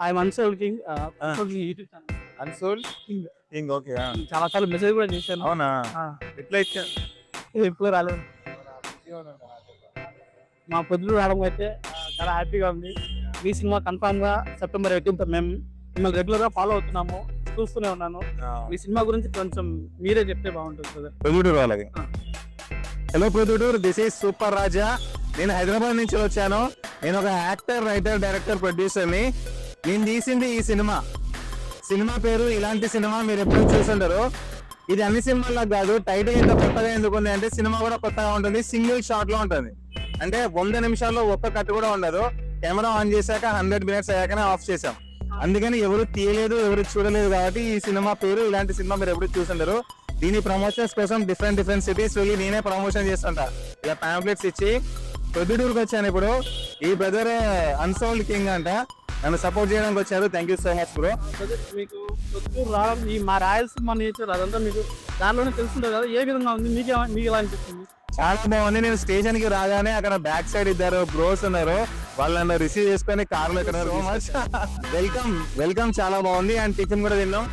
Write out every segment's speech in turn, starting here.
I'm unsold king YouTube channel unsold king. King. Okay. చాలా సార్లు message కూడా చేశాను. అవునా? ఆ, ఎట్లా ఇచ్చా? ఎప్పుడు రాలేదు. మా పొద్దులు రావడం అయితే చాలా హ్యాపీగా ఉంది. ఈ సినిమా కన్ఫామ్ గా September 18th మేము మిమ్మల్ని రెగ్యులర్ గా ఫాలో అవుతున్నాము, చూస్తూనే ఉన్నాను. ఈ సినిమా గురించి కొంచెం మీరే చెప్తే బాగుంటుంది సార్. ప్రొద్దుటూరు వాళ్ళకి. ఆ. Hello Proddatur, this is super Raja. నేను హైదరాబాద్ నుంచి వచ్చాను. నేను ఒక యాక్టర్, రైటర్, డైరెక్టర్, ప్రొడ్యూసర్ని. నేను తీసింది ఈ సినిమా పేరు ఇలాంటి సినిమా మీరు ఎప్పుడు చూసుంటారు. ఇది అన్ని సినిమాల్లో కాదు. టైటిల్ ఎంత కొత్తగా ఎందుకుంది అంటే సినిమా కూడా కొత్తగా ఉంటుంది. సింగిల్ షాట్ లో ఉంటుంది. అంటే 100 నిమిషాల్లో ఒక్క కట్ కూడా ఉండదు. కెమెరా ఆన్ చేశాక 100 minutes అయ్యాకనే ఆఫ్ చేసాం. అందుకని ఎవరు తీయలేదు, ఎవరు చూడలేదు కాబట్టి ఈ సినిమా పేరు ఇలాంటి సినిమా మీరు ఎప్పుడు చూసుంటారు. దీని ప్రమోషన్స్ కోసం డిఫరెంట్ సిటీస్ వెళ్ళి నేనే ప్రమోషన్ చేస్తుంటా. ఇలా ప్యాంప్లెట్స్ ఇచ్చి ప్రొద్దుటూరుకి వచ్చాను. ఇప్పుడు ఈ బ్రదర్ అన్సోల్డ్ కింగ్ అంట, నన్ను సపోర్ట్ చేయడానికి వచ్చారు. Thank you so much bro. మీకు పొద్దుటూరు రావడం, ఈ మా రాయలసీమ నేచర్ అదంతా మీకు దానిలోనే తెలుస్తుంటుంది కదా, ఏ విధంగా ఉంది మీకు ఎలా అనిపిస్తుంది? చాలా బాగుంది. నేను స్టేషన్ కి రాగానే అక్కడ బ్యాక్ సైడ్ ఇద్దరు బ్రోస్ ఉన్నారు, వాళ్ళు నన్ను రిసీవ్ చేసుకొని కార్లో సో మచ్ వెల్కమ్. చాలా బాగుంది. అండ్ టిఫిన్ కూడా తిన్నాం.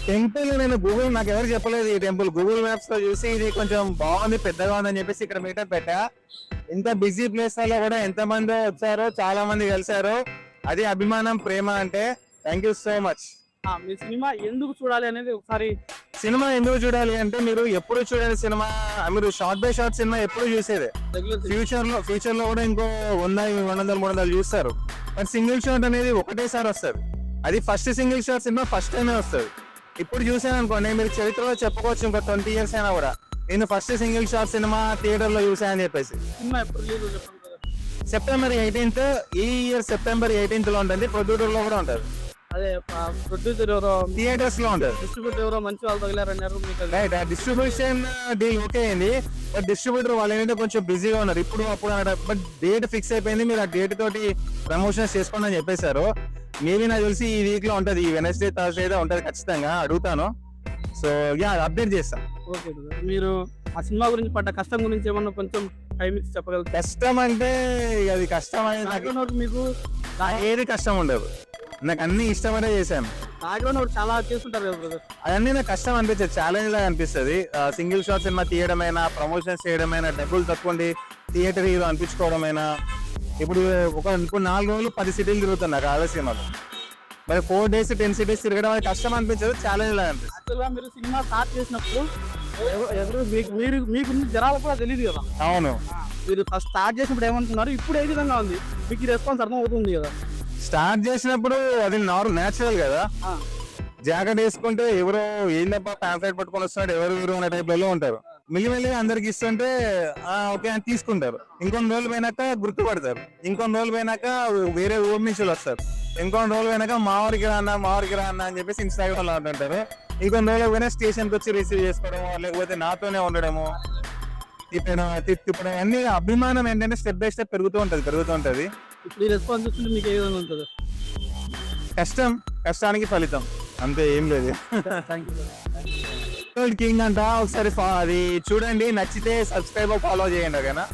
టెంపుల్ నేను నాకు ఎవరు చెప్పలేదు ఈ టెంపుల్. గూగుల్ మ్యాప్స్ లో చూసి ఇది కొంచెం బాగుంది, పెద్దగా ఉందని చెప్పేసి ఇక్కడ మీటప్ పెట్టా. ఇంత బిజీ ప్లేస్ లో కూడా ఎంత మంది వచ్చారో, చాలా మంది కలిసారు. అది అభిమానం, ప్రేమ అంటే. Thank you so much. Me cinema ఎందుకు చూడాలి అనేది ఒకసారి. సినిమా ఎందుకు చూడాలి అంటే మీరు ఎప్పుడు చూడాలి సినిమా, మీరు షార్ట్ బై షార్ట్ సినిమా ఎప్పుడు చూసేదే. ఫ్యూచర్ లో కూడా ఇంకో 100, 200, 300 చూస్తారు. బట్ సింగిల్ షాట్ అనేది ఒకటేసారి వస్తుంది. అది first single shot cinema first టైమే వస్తుంది. ఇప్పుడు చూసాను అనుకోండి, మీరు చరిత్రలో చెప్పుకోవచ్చు ఇంకో 20 years అయినా కూడా నేను first single shot cinema theatre లో చూసానని చెప్పేసి. సినిమా ఎప్పుడు రిలీజ్ చెప్పండి కదా. September 18th, ఈ ఇయర్ September 18th లో ఉంటుంది. ప్రొద్దుటూరులో కూడా ఉంటుంది. అదే ప్రొడ్యూసర్ ఎవరో, థియేటర్స్ లో ఉంటుంది. డిస్ట్రిబ్యూటర్ ఎవరో మంచి వాళ్ళు తగిలారన్నారు మీకు. రైట్, డిస్ట్రిబ్యూషన్ డీల్ ఓకే అయింది. బట్ డిస్ట్రిబ్యూటర్ వాళ్ళు ఏంటంటే కొంచెం బిజీగా ఉన్నారు ఇప్పుడు అప్పుడు. బట్ డేట్ ఫిక్స్ అయిపోయింది, మీరు ఆ డేట్ తోటి ప్రమోషన్స్ చేసుకోండి అని చెప్పేశారు. మేబీ నాకు తెలిసి ఈ వీక్ లో ఉంటది, ఈ Wednesday, Thursday ఉంటది ఖచ్చితంగా. అడుగుతాను. సో యా, అప్డేట్ చేస్తాను. ఓకే బ్రదర్, మీరు ఆ సినిమా గురించి పడ్డ కష్టం గురించి ఏమన్నా కొంచెం టైం ఇచ్చి చెప్పగలుగుతారు? కష్టం అంటే అది కష్టం అనేది నాకు మీకు ఏది కష్టం ఉండదు. నాకు అన్ని ఇష్టపడే చేశాను. బ్యాక్గ్రౌండ్ ఒకటి చాలా చేస్తుంటారు కదా బ్రదర్. అవన్నీ నాకు కష్టం అనిపించదు, ఛాలెంజ్ లాగా అనిపిస్తుంది. సింగిల్ షాట్ సినిమా తీయడమైనా, ప్రమోషన్స్ చేయడమైనా, డబ్బులు తక్కువండి థియేటర్ హీరో అనిపించుకోవడమైనా. ఇప్పుడు 4 రోజులు 10 cities తిరుగుతున్నా రాయలసీమలో. మరి 4 days 10 cities తిరగడం అనేది కష్టం అనిపించదు, ఛాలెంజ్ లాగా అనిపిస్తుంది. యాక్చువల్గా మీరు సినిమా స్టార్ట్ చేసినప్పుడు మీకు జనాలు కూడా తెలియదు కదా. అవును, మీరు ఫస్ట్ స్టార్ట్ చేసినప్పుడు ఏమనుకున్నారు, ఇప్పుడు ఏ విధంగా ఉంది మీకు రెస్పాన్స్ అర్థం అవుతుంది కదా. స్టార్ట్ చేసినప్పుడు అది న్యాచురల్ కదా. జాకెట్ వేసుకుంటే ఎవరో ఏందప్ప ప్యాంప్లెట్ పట్టుకొని వస్తున్నాడు, ఎవరు వీరు అనే టైప్ లో ఉంటారు. మిగిలిన అందరికి ఇస్తుంటే ఓకే అని తీసుకుంటారు. ఇంకొన్ని రోజులు పోయినాక గుర్తుపడతారు. ఇంకొన్ని రోజులు పోయినాక వేరే ఊరి నుంచి వస్తారు. ఇంకొన్ని రోజులు పోయినాక మా ఊరికి రా అన్న అని చెప్పేసి ఇన్స్టాగ్రామ్ లో అంటుంటారు. ఇంకొన్ని రోజులు పోయినా స్టేషన్కి వచ్చి రిసీవ్ చేసుకోవడము, లేకపోతే నాతోనే ఉండడము, తిప్పడం అన్ని. అభిమానం ఏంటంటే స్టెప్ బై స్టెప్ పెరుగుతూ ఉంటది. ఇప్పుడు ఈ రెస్పాన్స్ చూస్తుంటే మీకు ఏ విధంగా ఉంటుంది? కష్టానికి ఫలితం, అంతే, ఏం లేదు. Thank you. కింగ్ అంట, ఒకసారి అది చూడండి, నచ్చితే సబ్స్క్రైబ్ ఫాలో చేయండి ఓకేనా.